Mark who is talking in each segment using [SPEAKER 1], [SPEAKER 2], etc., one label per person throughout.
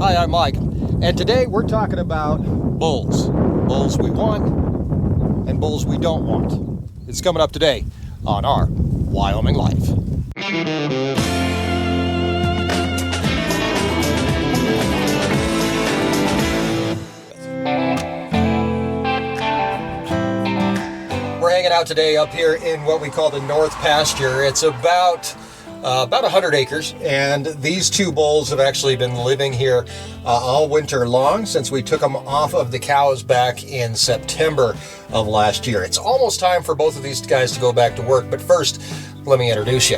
[SPEAKER 1] Hi, I'm Mike, and today we're talking about bulls. Bulls we want and bulls we don't want. It's coming up today on Our Wyoming Life. We're hanging out today up here in what we call the North Pasture. It's about 100 acres, and these two bulls have actually been living here all winter long since we took them off of the cows back in September of last year. It's almost time for both of these guys to go back to work, but first, let me introduce you.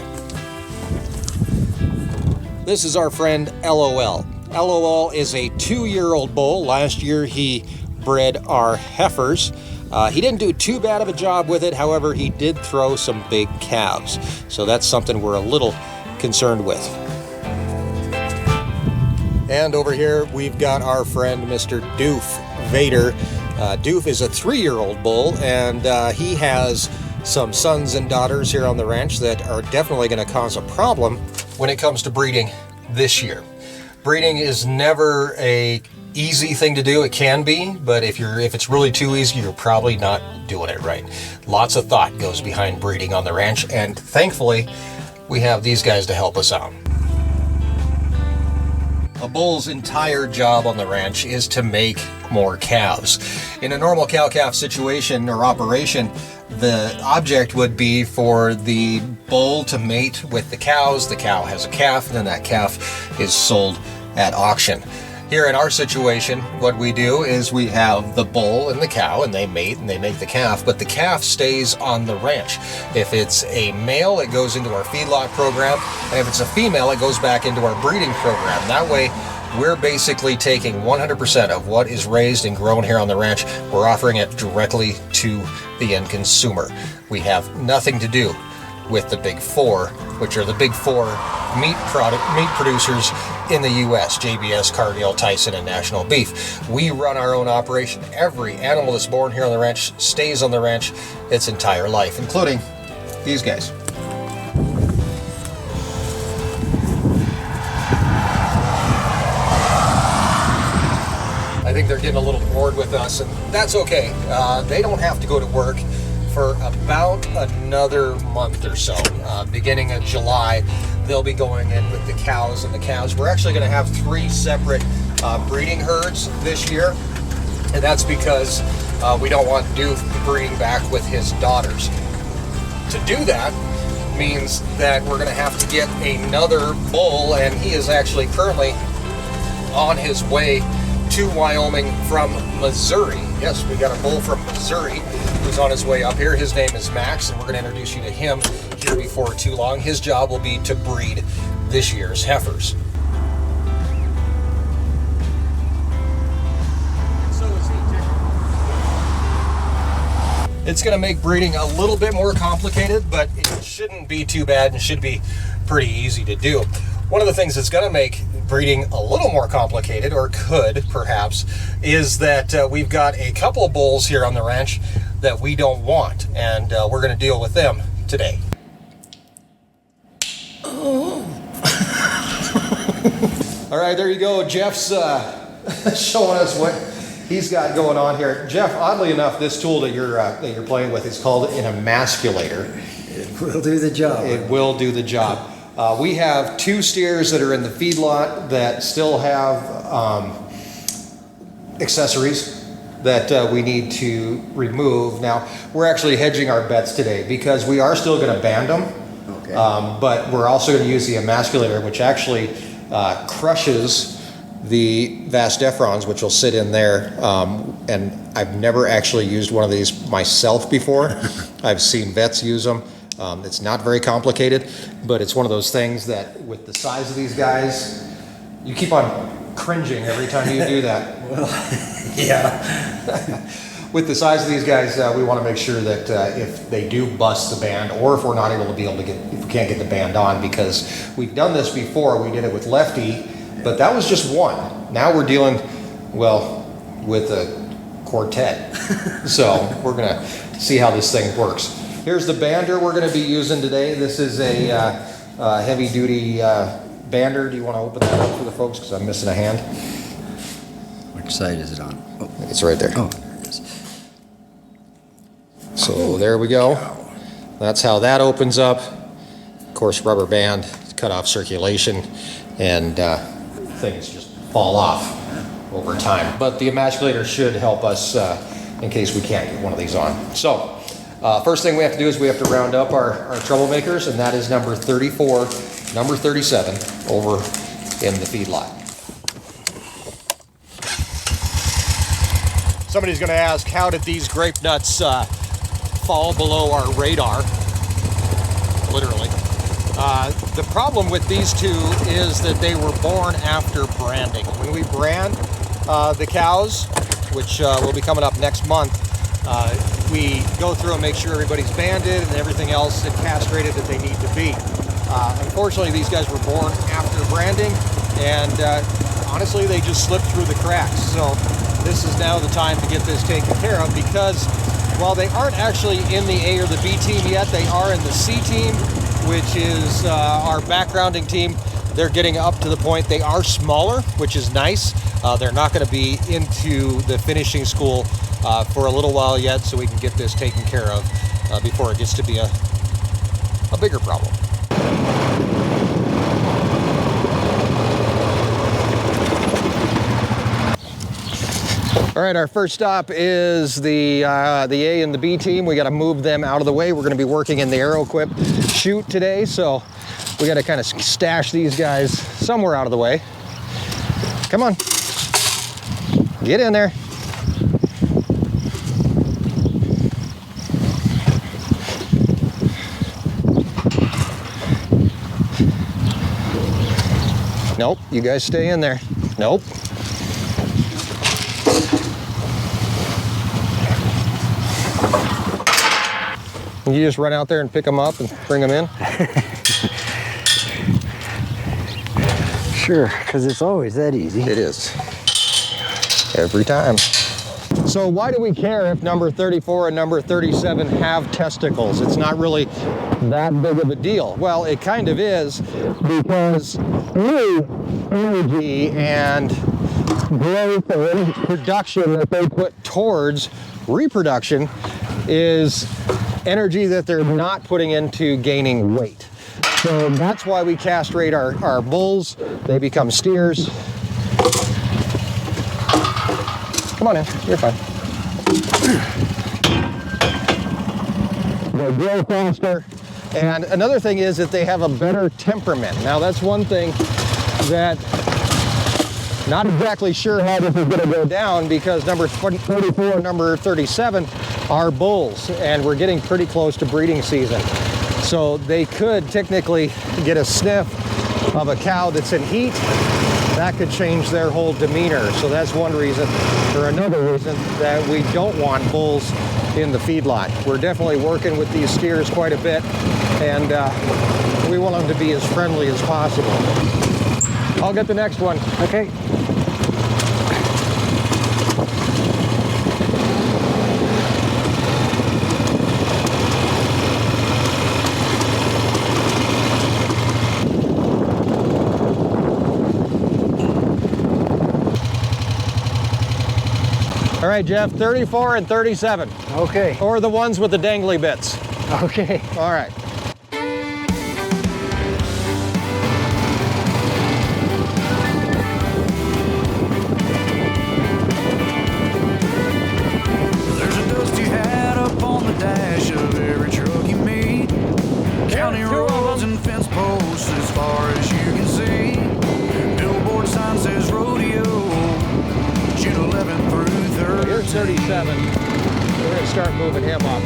[SPEAKER 1] This is our friend LOL. LOL is a 2-year-old bull. Last year he bred our heifers. He didn't do too bad of a job with it, however, he did throw some big calves. So that's something we're a little concerned with. And over here, we've got our friend, Mr. Doof Vader. Doof is a 3-year-old bull, and he has some sons and daughters here on the ranch that are definitely going to cause a problem when it comes to breeding this year. Breeding is never a easy thing to do. It can be, but if it's really too easy, you're probably not doing it right. Lots of thought goes behind breeding on the ranch, and thankfully we have these guys to help us out. A bull's entire job on the ranch is to make more calves. In a normal cow-calf situation or operation, the object would be for the bull to mate with the cows. The cow has a calf, and then that calf is sold at auction. Here in our situation, what we do is we have the bull and the cow, and they mate and they make the calf, but the calf stays on the ranch. If it's a male, it goes into our feedlot program, and if it's a female, it goes back into our breeding program. That way, we're basically taking 100% of what is raised and grown here on the ranch. We're offering it directly to the end consumer. We have nothing to do with the big four, which are the big four meat producers in the U.S., JBS, Cargill, Tyson, and National Beef. We run our own operation. Every animal that's born here on the ranch stays on the ranch its entire life, including these guys. I think they're getting a little bored with us, and that's okay. They don't have to go to work for about another month or so. Beginning of July, they'll be going in with the cows and the calves. We're actually going to have 3 separate breeding herds this year, and that's because we don't want Doof breeding back with his daughters. To do that means that we're going to have to get another bull, and he is actually currently on his way to Wyoming from Missouri. Yes, we got a bull from Missouri who's on his way up here. His name is Max, and we're going to introduce you to him here before too long. His job will be to breed this year's heifers. It's going to make breeding a little bit more complicated, but it shouldn't be too bad and should be pretty easy to do. One of the things that's going to make breeding a little more complicated, or could perhaps, is that we've got a couple of bulls here on the ranch that we don't want, and we're going to deal with them today. Oh. All right, there you go. Jeff's showing us what he's got going on here. Jeff, oddly enough, this tool that you're playing with is called an emasculator.
[SPEAKER 2] It will do the job.
[SPEAKER 1] It will do the job. We have 2 steers that are in the feedlot that still have accessories that we need to remove. Now, we're actually hedging our bets today because we are still going to band them, okay. But we're also going to use the emasculator, which actually crushes the vas deferens, which will sit in there. And I've never actually used one of these myself before. I've seen vets use them. It's not very complicated, but it's one of those things that with the size of these guys, you keep on cringing every time you do that.
[SPEAKER 2] Well, yeah.
[SPEAKER 1] With the size of these guys, we want to make sure that if they do bust the band, or if we're not able to if we can't get the band on, because we've done this before. We did it with Lefty, but that was just one. Now we're dealing, well, with a quartet. So we're going to see how this thing works. Here's the bander we're going to be using today. This is a heavy-duty bander, do you want to open that up for the folks? Because I'm missing a hand.
[SPEAKER 2] Which side is it on? Oh,
[SPEAKER 1] It's right there.
[SPEAKER 2] oh there it is.
[SPEAKER 1] So there we go. That's how that opens up. Of course, rubber band, cut off circulation, and things just fall off over time. But the emasculator should help us in case we can't get one of these on. So first thing we have to do is we have to round up our Troublemakers, and that is number 34, number 37 over in the feedlot. Somebody's going to ask, how did these grape nuts fall below our radar? Literally. The problem with these two is that they were born after branding. When we brand the cows, which will be coming up next month, we go through and make sure everybody's banded and everything else and castrated that they need to be. Unfortunately, these guys were born after branding, and honestly, they just slipped through the cracks. So this is now the time to get this taken care of, because while they aren't actually in the A or the B team yet, they are in the C team, which is our backgrounding team. They're getting up to the point, they are smaller, which is nice. They're not going to be into the finishing school for a little while yet, so we can get this taken care of before it gets to be a bigger problem. All right, our first stop is the A and the B team. We got to move them out of the way. We're going to be working in the Aero-Equip chute today, so we got to kind of stash these guys somewhere out of the way. Come on, get in there. Nope, you guys stay in there. Nope. You just run out there and pick them up and bring them in?
[SPEAKER 2] Sure, because it's always that easy.
[SPEAKER 1] It is. Every time. So why do we care if number 34 and number 37 have testicles? It's not really that big of a deal. Well, it kind of is, because new energy and growth or production that they put towards reproduction is energy that they're not putting into gaining weight. So that's why we castrate our bulls. They become steers. Come on in, you're fine. They grow faster. And another thing is that they have a better temperament. Now that's one thing that not exactly sure how this is going to go down, because number 34 and number 37 are bulls, and we're getting pretty close to breeding season. So they could technically get a sniff of a cow that's in heat. That could change their whole demeanor. So that's one reason, or another reason, that we don't want bulls in the feedlot. We're definitely working with these steers quite a bit, and we want them to be as friendly as possible. I'll get the next one.
[SPEAKER 2] Okay.
[SPEAKER 1] All right, Jeff, 34 and 37.
[SPEAKER 2] Okay.
[SPEAKER 1] Or the ones with the dangly bits.
[SPEAKER 2] Okay.
[SPEAKER 1] All right.
[SPEAKER 3] There's a dusty hat up on the dash of every truck you meet. County roads and fence posts as far as you can see. Billboard sign says Rodeo. June 11th through 3rd.
[SPEAKER 1] Here's 37. We're going to start moving him up.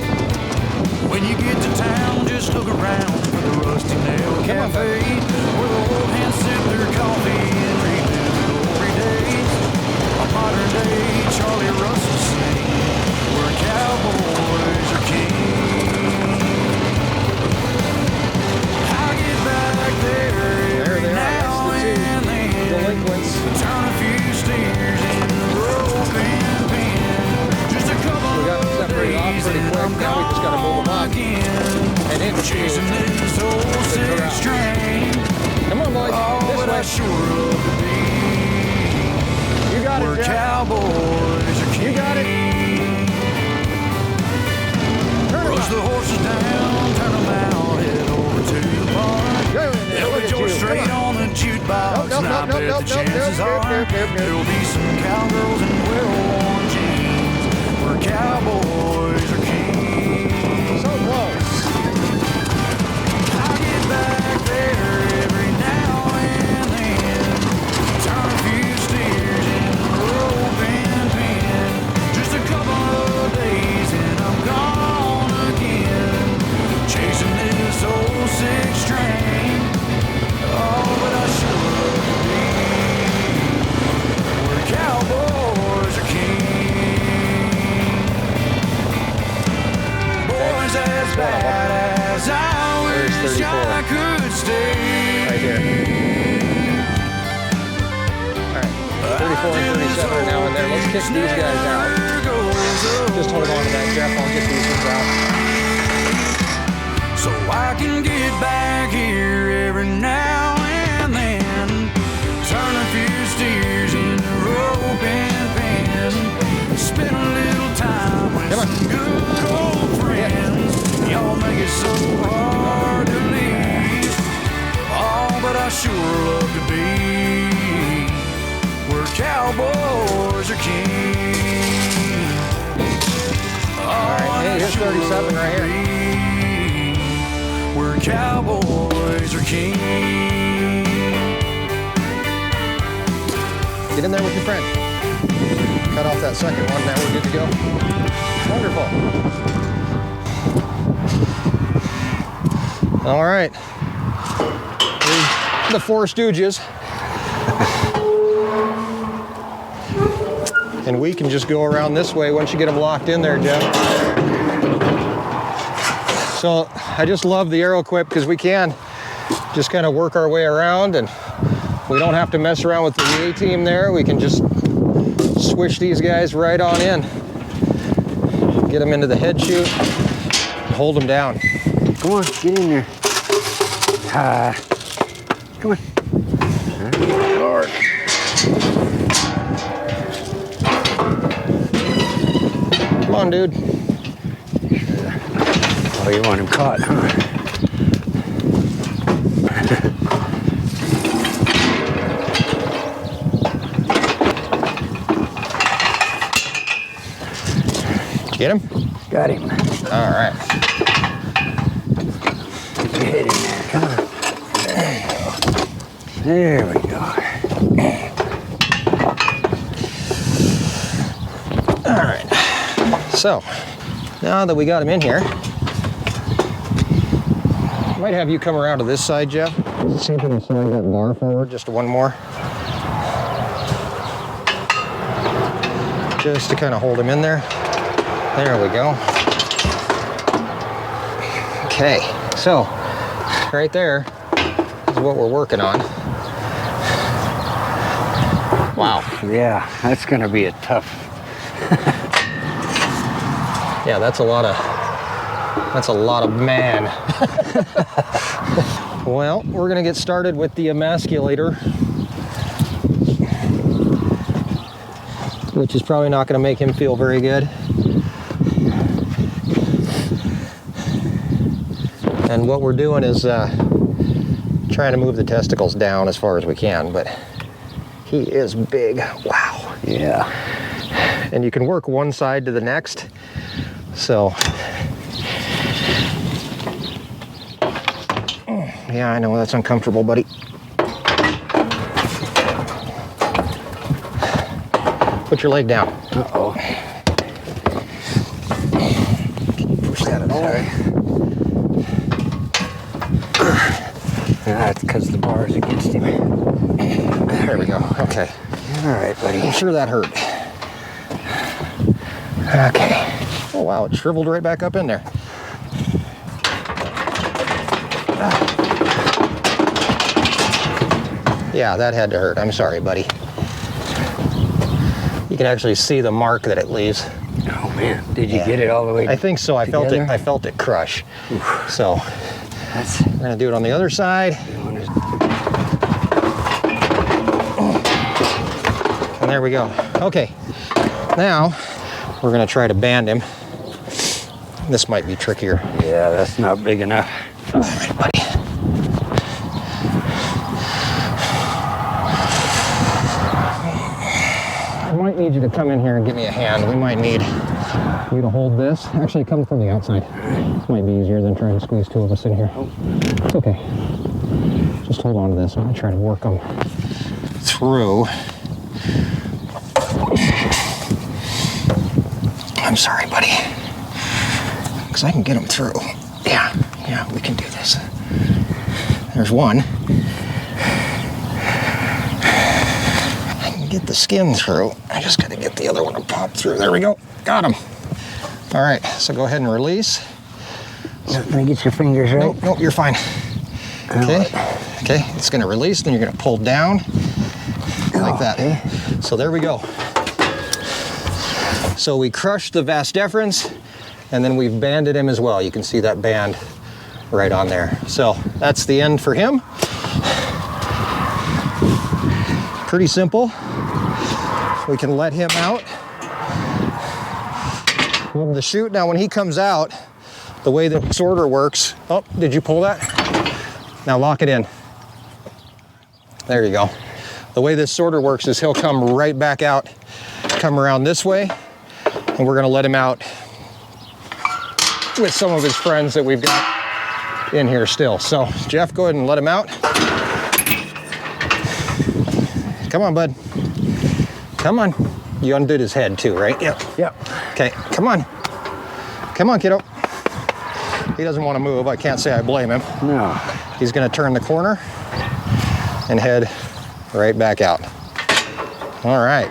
[SPEAKER 3] When you get to town, just look around for the Rusty Nail Cafe, where the old hands sip their coffee and relive the glory days. A modern day Charlie Russell scene, where cowboys are king. I get back there every now and then,
[SPEAKER 1] Delinquents.
[SPEAKER 3] turn a few steers in the rope and pin. Just a couple
[SPEAKER 1] We got them separated off pretty quick. Now we just got to move them up and into
[SPEAKER 3] chasing this old
[SPEAKER 1] the
[SPEAKER 3] six
[SPEAKER 1] corral.
[SPEAKER 3] train.
[SPEAKER 1] Come on, boys. This
[SPEAKER 3] I sure love to be.
[SPEAKER 4] You got
[SPEAKER 3] Where
[SPEAKER 4] it, Jeff.
[SPEAKER 3] cowboys are king.
[SPEAKER 4] You got it.
[SPEAKER 3] Rush the horses down, turn them out, head over to the park. They'll
[SPEAKER 4] Look
[SPEAKER 3] be
[SPEAKER 4] at
[SPEAKER 3] George
[SPEAKER 4] you.
[SPEAKER 3] straight
[SPEAKER 4] Come
[SPEAKER 3] on the jukebox,
[SPEAKER 4] Nope,
[SPEAKER 3] and I
[SPEAKER 4] nope,
[SPEAKER 3] bet
[SPEAKER 4] nope,
[SPEAKER 3] the
[SPEAKER 4] nope,
[SPEAKER 3] chances
[SPEAKER 4] nope,
[SPEAKER 3] are
[SPEAKER 4] nope, nope, nope.
[SPEAKER 3] there'll be some cowgirls in well-worn jeans. Where cowboys are king.
[SPEAKER 4] So close.
[SPEAKER 3] I get back there every now and then, turn a few steers in the rope and pin. Just a couple of days and I'm gone again, chasing this old six train. Oh, but I sure love to be where cowboys are king. Boys as bad as I
[SPEAKER 4] Where's
[SPEAKER 3] wish
[SPEAKER 4] 34?
[SPEAKER 3] I could stay.
[SPEAKER 4] Right here. All right. 34 and 37 are now in there. Let's kick these guys out. Just hold on to that, Jeff. I'll get these ones out.
[SPEAKER 3] So I can get back here every now and then, turn a few steers in the rope and pin, spend a little time with some good old friends. Y'all make it so hard to leave. Oh, but I sure love to be where cowboys are king. All
[SPEAKER 4] right, hey, here's 37 right here.
[SPEAKER 3] Where cowboys are king.
[SPEAKER 4] Get in there with your friend. Cut off that second one. Now we're good to go. Wonderful. All right. Here's the four Stooges. And we can just go around this way once you get them locked in there, Jeff. So I just love the Aero Quip because we can just kind of work our way around and we don't have to mess around with the A-team there. We can just swish these guys right on in. Get them into the head chute, hold them down.
[SPEAKER 2] Come on, get in there. Come on. Lord.
[SPEAKER 4] Come on, dude.
[SPEAKER 2] Oh, you want him caught, huh?
[SPEAKER 4] Get him?
[SPEAKER 2] Got him.
[SPEAKER 4] All right.
[SPEAKER 2] Get in there. Come on. There we go.
[SPEAKER 4] All right. So, now that we got him in here, I might have you come around to this side, Jeff. See if we can slide that bar forward just one more. Just to kind of hold him in there. There we go. Okay, so right there is what we're working on. Wow.
[SPEAKER 2] Yeah, that's gonna be a tough.
[SPEAKER 4] Yeah, that's a lot of man. Well, we're gonna get started with the emasculator, which is probably not gonna make him feel very good. And what we're doing is trying to move the testicles down as far as we can, but he is big. Wow.
[SPEAKER 2] Yeah.
[SPEAKER 4] And you can work one side to the next. So, yeah, I know that's uncomfortable, buddy. Put your leg down.
[SPEAKER 2] Uh-oh.
[SPEAKER 4] Can you push that at all?
[SPEAKER 2] That's because the bar is against him.
[SPEAKER 4] There we go. Okay.
[SPEAKER 2] All right, buddy.
[SPEAKER 4] I'm sure that hurt. Okay. Oh, wow, it shriveled right back up in there. Yeah, that had to hurt. I'm sorry, buddy. You can actually see the mark that it leaves.
[SPEAKER 2] Oh man, did you get it all the way?
[SPEAKER 4] I think so. I felt
[SPEAKER 2] together?
[SPEAKER 4] it. I felt it crush. So
[SPEAKER 2] That's
[SPEAKER 4] we're gonna do it on the other side. And there we go. Okay, now we're gonna try to band him. This might be trickier.
[SPEAKER 2] Yeah, that's not big enough.
[SPEAKER 4] All right, buddy. I might need you to come in here and give me a hand. We might need you to hold this. Actually, come from the outside. This might be easier than trying to squeeze two of us in here. It's okay. Just hold on to this. I'm gonna try to work them through. I'm sorry, buddy. Because I can get them through. Yeah, we can do this. There's one. I can get the skin through. I just got to get the other one to pop through. There we go. Got him. All right, so go ahead and release.
[SPEAKER 2] Let me get your fingers right.
[SPEAKER 4] Nope, you're fine. Okay, okay, it's going to release, then you're going to pull down like that.
[SPEAKER 2] Okay.
[SPEAKER 4] So there we go. So we crushed the vas deferens, and then we've banded him as well. You can see that band right on there. So that's the end for him. Pretty simple. We can let him out of the chute. Now when he comes out, the way the sorter works, oh, did you pull that? Now lock it in. There you go. The way this sorter works is he'll come right back out, come around this way, and we're gonna let him out with some of his friends that we've got in here still. So Jeff, go ahead and let him out. Come on, bud. Come on. You undid his head too, right? Yep.
[SPEAKER 2] Yep.
[SPEAKER 4] Okay, come on. Come on, kiddo. He doesn't want to move. I can't say I blame him.
[SPEAKER 2] No.
[SPEAKER 4] He's gonna turn the corner and head right back out. All right.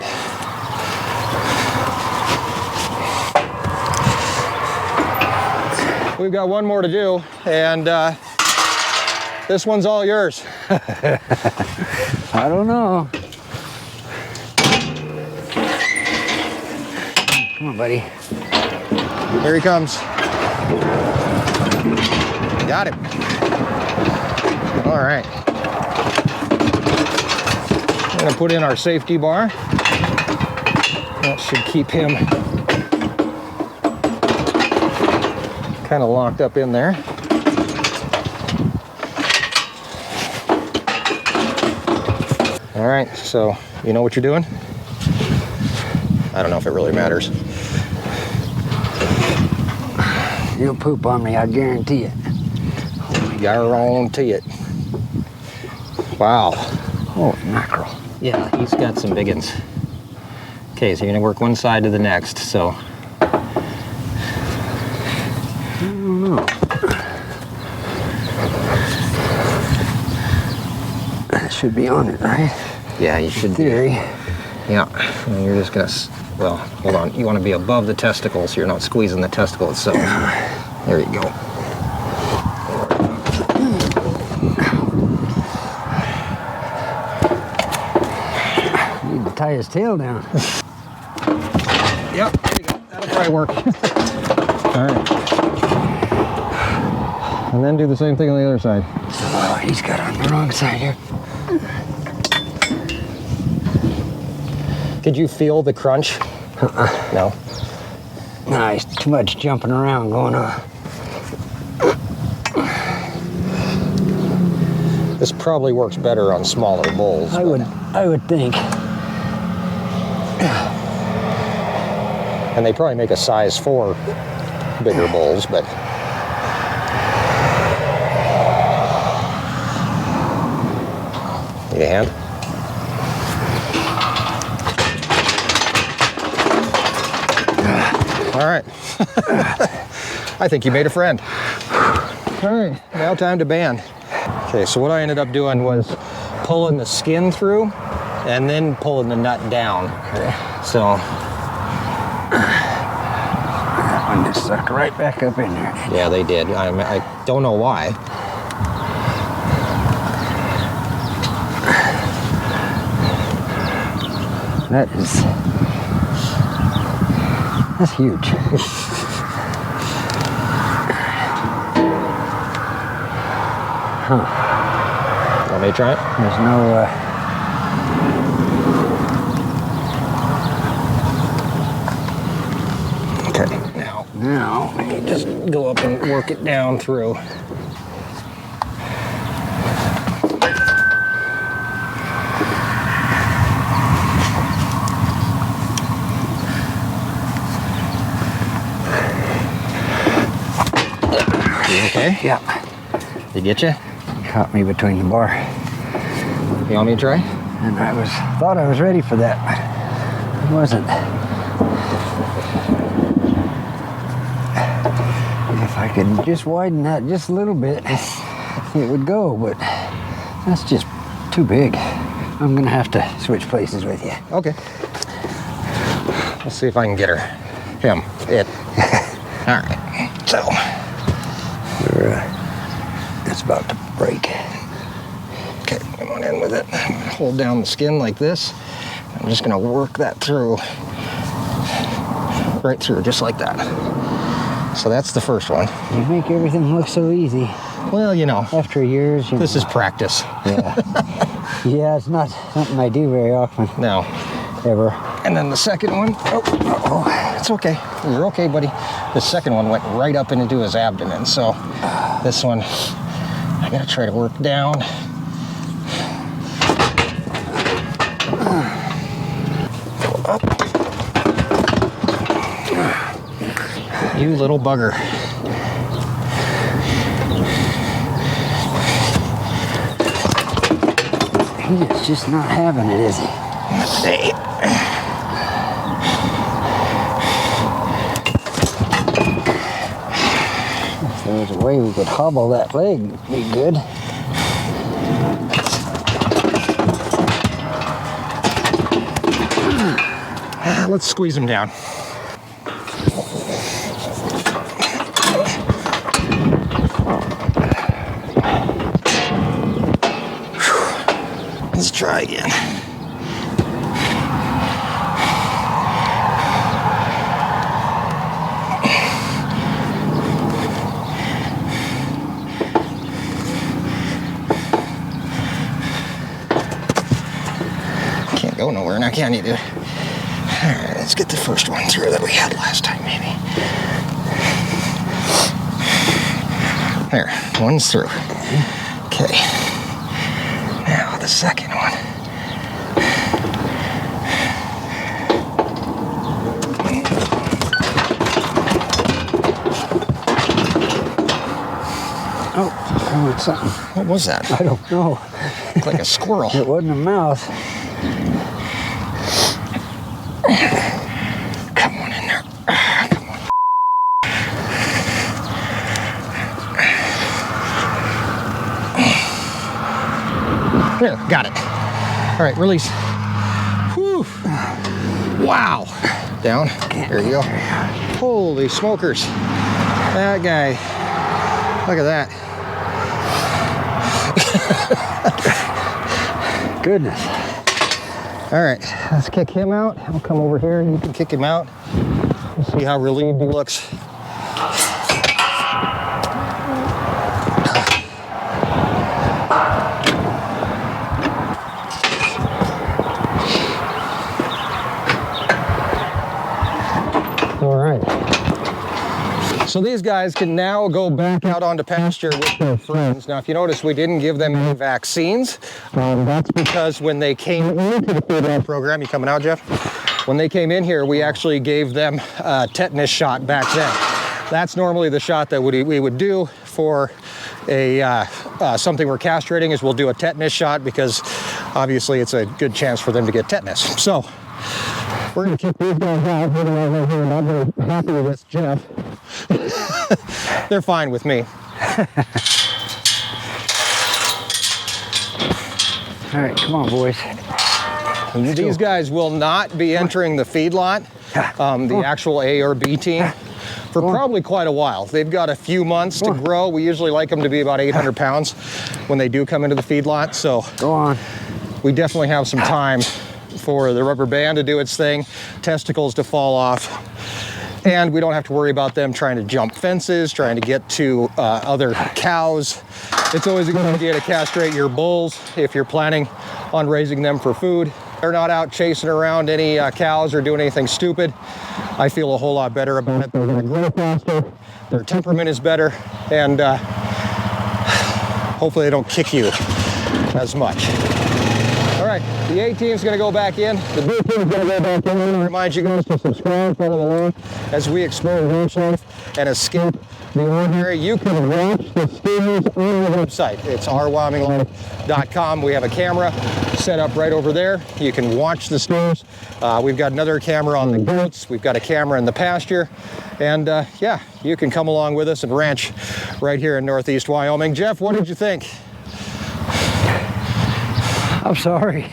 [SPEAKER 4] We've got one more to do, and this one's all yours.
[SPEAKER 2] I don't know. Come on, buddy.
[SPEAKER 4] Here he comes. Got him. All right. I'm gonna put in our safety bar. That should keep him kind of locked up in there. All right, so you know what you're doing? I don't know if it really matters.
[SPEAKER 2] You'll poop on me, I guarantee it.
[SPEAKER 4] Guarantee it. Wow.
[SPEAKER 2] Oh, mackerel.
[SPEAKER 4] Yeah, he's got some big ones. Okay, so you're gonna work one side to the next, so.
[SPEAKER 2] I don't know. That should be on it, right?
[SPEAKER 4] Yeah, you should.
[SPEAKER 2] In theory.
[SPEAKER 4] Yeah, and you're just gonna, well, hold on. You wanna be above the testicle so you're not squeezing the testicle itself. There you go.
[SPEAKER 2] Need to tie his tail down.
[SPEAKER 4] Yep, there you go. That'll probably work. All right. And then do the same thing on the other side.
[SPEAKER 2] Oh, he's got it on the wrong side here.
[SPEAKER 4] Did you feel the crunch? No.
[SPEAKER 2] Nah, he's too much jumping around going on.
[SPEAKER 4] This probably works better on smaller bulls.
[SPEAKER 2] I would think.
[SPEAKER 4] And they probably make a size 4 bigger bulls, but. Need a hand? All right. I think you made a friend. All right, now time to band. Okay, so what I ended up doing was pulling the skin through and then pulling the nut down. So.
[SPEAKER 2] That one just sucked right back up in there.
[SPEAKER 4] Yeah, they did. I don't know why.
[SPEAKER 2] That's huge. Huh.
[SPEAKER 4] Want me to try it?
[SPEAKER 2] There's no, Now,
[SPEAKER 4] You just go up and work it down through. You okay?
[SPEAKER 2] yeah,
[SPEAKER 4] Did he get you?
[SPEAKER 2] caught me between the bar.
[SPEAKER 4] You want me to try?
[SPEAKER 2] And thought I was ready for that, but I wasn't. If I could just widen that just a little bit, it would go, but that's just too big. I'm gonna have to switch places with you.
[SPEAKER 4] Okay. Let's see if I can get her. Him. It. All right. So.
[SPEAKER 2] It's about to break.
[SPEAKER 4] Okay, come on in with it. Hold down the skin like this. I'm just gonna work that through. Right through, just like that. So that's the first one.
[SPEAKER 2] You make everything look so easy.
[SPEAKER 4] Well, you know,
[SPEAKER 2] After years,
[SPEAKER 4] this is practice.
[SPEAKER 2] Yeah. Yeah, it's not something I do very often,
[SPEAKER 4] Now,
[SPEAKER 2] ever.
[SPEAKER 4] and then the second one, oh, it's okay. You're okay, buddy. The second one went right up into his abdomen. So this one, I gotta try to work down. Go up. You little bugger.
[SPEAKER 2] He's just not having it, is he?
[SPEAKER 4] Hey.
[SPEAKER 2] If there was a way we could hobble that leg, it'd be good.
[SPEAKER 4] Let's squeeze him down. Let's try again. Can't go nowhere now, can you, dude? All right, let's get the first one through that we had last time, maybe. There, one's through. Okay. Now the second one.
[SPEAKER 2] Oh, I want something.
[SPEAKER 4] What was that?
[SPEAKER 2] I don't know.
[SPEAKER 4] Looked like a squirrel.
[SPEAKER 2] It wasn't a mouse.
[SPEAKER 4] Come on in there. Come on. There, got it. All right, release. Whew. Wow. Down. There you go. Holy smokers. That guy. Look at that.
[SPEAKER 2] Goodness.
[SPEAKER 4] All right, let's kick him out. I'll come over here and you can kick him out. Let's see how relieved he looks. All right. So these guys can now go back out onto pasture with their friends. Now, if you notice, we didn't give them any vaccines. That's because when they came into the feed program, you coming out, Jeff? When they came in here, we actually gave them a tetanus shot back then. That's normally the shot that we would do for a something we're castrating, is we'll do a tetanus shot because obviously it's a good chance for them to get tetanus. So we're gonna kick these guys out. We're not very happy with this, Jeff. They're fine with me.
[SPEAKER 2] All right, come on, boys.
[SPEAKER 4] These guys will not be entering the feedlot, the actual A or B team, for probably quite a while. They've got a few months to grow. We usually like them to be about 800 pounds when they do come into the feedlot. So
[SPEAKER 2] Go on.
[SPEAKER 4] we definitely have some time for the rubber band to do its thing, testicles to fall off, and we don't have to worry about them trying to jump fences, trying to get to other cows. It's always a good idea to castrate your bulls if you're planning on raising them for food. they're not out chasing around any cows or doing anything stupid, I feel a whole lot better about it. They're going to grow faster, their temperament is better, and hopefully they don't kick you as much. All right, the A team's going to go back in. The B team's going to go back in. I want to remind you guys to subscribe, follow along as we explore ranch life and escape the ordinary. You can watch the Stooges on the website. It's ourwyominglife.com. We have a camera set up right over there. You can watch the Stooges. We've got another camera on the goats. We've got a camera in the pasture. And yeah, you can come along with us and ranch right here in Northeast Wyoming. Jeff, what did you think?
[SPEAKER 2] I'm sorry.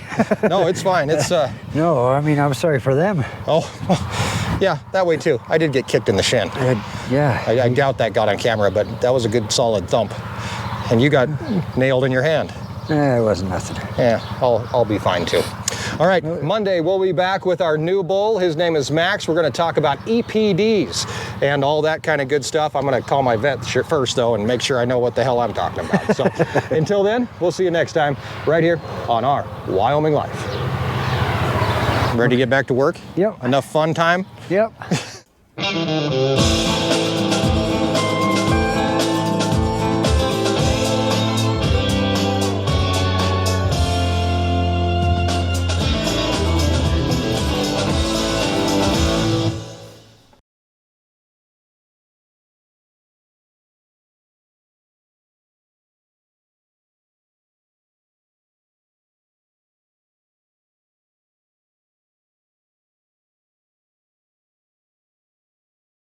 [SPEAKER 4] No, it's fine. It's
[SPEAKER 2] No, I mean, I'm sorry for them.
[SPEAKER 4] oh, yeah, that way too. I did get kicked in the shin.
[SPEAKER 2] Yeah.
[SPEAKER 4] I doubt that got on camera, but that was a good solid thump. And you got nailed in your hand.
[SPEAKER 2] It wasn't nothing.
[SPEAKER 4] Yeah, I'll be fine too. All right, Monday we'll be back with our new bull. His name is Max. We're going to talk about EPDs and all that kind of good stuff. I'm going to call my vet first though and make sure I know what the hell I'm talking about. So until then, we'll see you next time right here on Our Wyoming Life. Ready to get back to work?
[SPEAKER 2] Yep.
[SPEAKER 4] Enough fun time?
[SPEAKER 2] Yep.